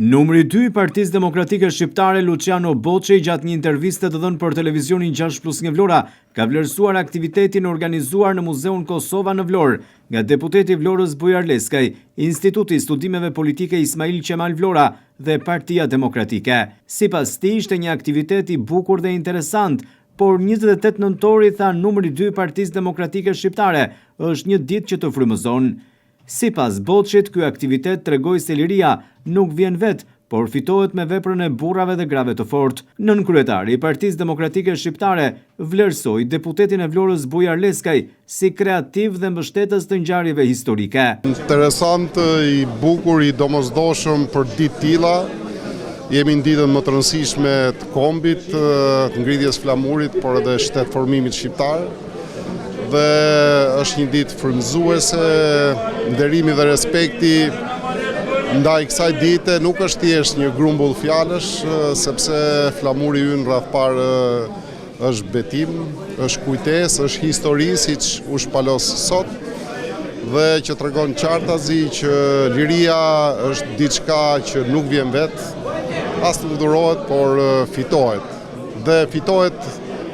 Numri 2 i Partisë Demokratike Shqiptare Luciano Boçi gjatë një interviste të dhënë për televizionin 6+1 Vlora ka vlerësuar aktivitetin organizuar në Muzeun Kosova në Vlorë nga deputeti Vlorës Bujar Leskaj, Instituti i Studimeve Politike Ismail Qemal Vlora dhe Partia Demokratike. Sipas tij ishte një aktivitet i bukur dhe interesant, por 28 nëntori, tha numri 2 i Partisë Demokratike Shqiptare, është një ditë që të frymëzon. Sipas Boçit, ky aktivitet tregoi se liria nuk vjen vet, por fitohet me veprën e burrave dhe grave të fortë. Nënkryetari i Partisë Demokratike Shqiptare vlerësoi deputetin e Vlorës Bujar Leskaj si kreativ dhe mbështetës të ngjarjeve historike. Interesant, i bukur, i domosdoshëm për ditë tilla. Jemi në ditën më të rëndësishme të kombit, të ngritjes flamurit, por edhe shtetformimit shqiptar. Dhe është një ditë frymëzuese, nderimi dhe respekti ndaj kësaj dite nuk është thjesht një grumbull fjalësh, sepse flamuri ynë rreth parë është betim, është kujtesë, është histori, siç u shpalos sot, dhe që tregon qartazi që liria është diçka që nuk vjen vet, as nuk dhurohet, por fitohet. Dhe fitohet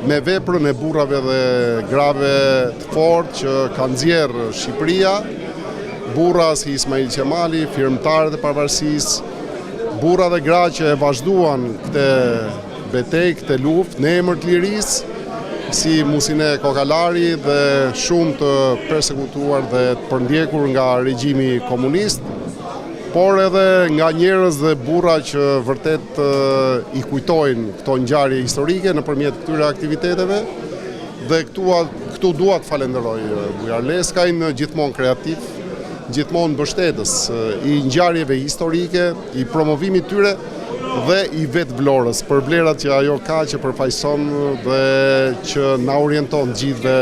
me veprën e burrave dhe grave të fortë që kanë nxjerrë Shqipëria, burra si Ismail Qemali, firmtarët e pavarësisë, burra dhe gra që e vazhduan këtë betejë, këtë luftë në emër të lirisë, si Musine Kokalari dhe shumë të persekutuar dhe të përndjekur nga regjimi komunist, por edhe nga njerëz dhe burra që vërtet i kujtojnë këto ngjarje historike nëpërmjet këtyre aktiviteteve. Dhe këtu dua të falenderoj Bujar Leskajn, gjithmonë kreativ, gjithmonë mbështetës i ngjarjeve historike, i promovimit tyre dhe i vetë Vlorës për vlerat që ajo ka, që përfaqëson dhe që na orienton gjithëve,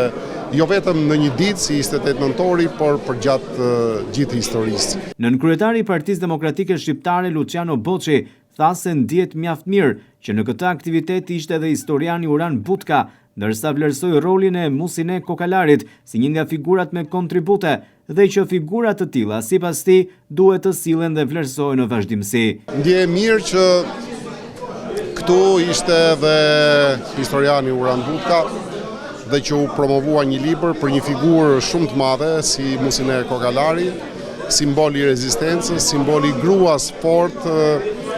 jo vetëm në një ditë si 28 nëntori, por për gjatë gjithë historisë. Nënkryetari i Partisë Demokratike Shqiptare Luciano Boçi tha se ndihet mjaft mirë që në këtë aktivitet ishte edhe historiani Uran Butka, ndërsa vlerësoi rolin e Musine Kokalarit si një nga figurat me kontribute dhe që figurat të tilla sipas tij duhet të sillen dhe vlerësohen në vazhdimsi. Ndihem mirë që këtu ishte edhe historiani Uran Butka, dhe që u promovua një libër për një figurë shumë të madhe si Musine Kokalari, simboli i rezistencës, simboli i gruas fort,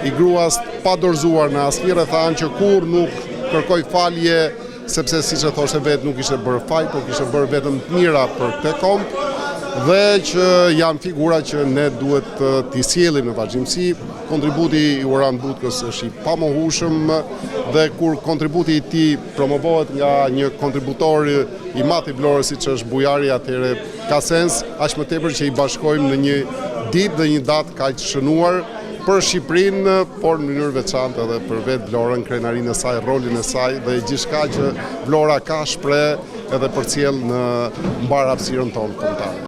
i gruas pa dorëzuar në asnjë rrethan, që kur nuk kërkoi falje, sepse siç e thoshte vetë nuk ishte bërë faj, por kishte bërë vetëm të mira për këtë komp, dhe që janë figura që ne duhet t'i sjellim në vazhdimsi. Kontributi i Uran Butkës është i pamohueshëm, dhe kur kontributi i tij promovohet nga një kontributor i madh i Vlorës siç është Bujari, atëherë ka sens aq më tepër që i bashkojmë në një ditë dhe një datë kaq shënuar për Shqipërinë, por në mënyrë veçantë edhe për vetë Vlorën, krenarinë e saj, rolin e saj dhe gjithçka që Vlora ka shpreh edhe përcjell në mbar hapësirën tonë kombëtare.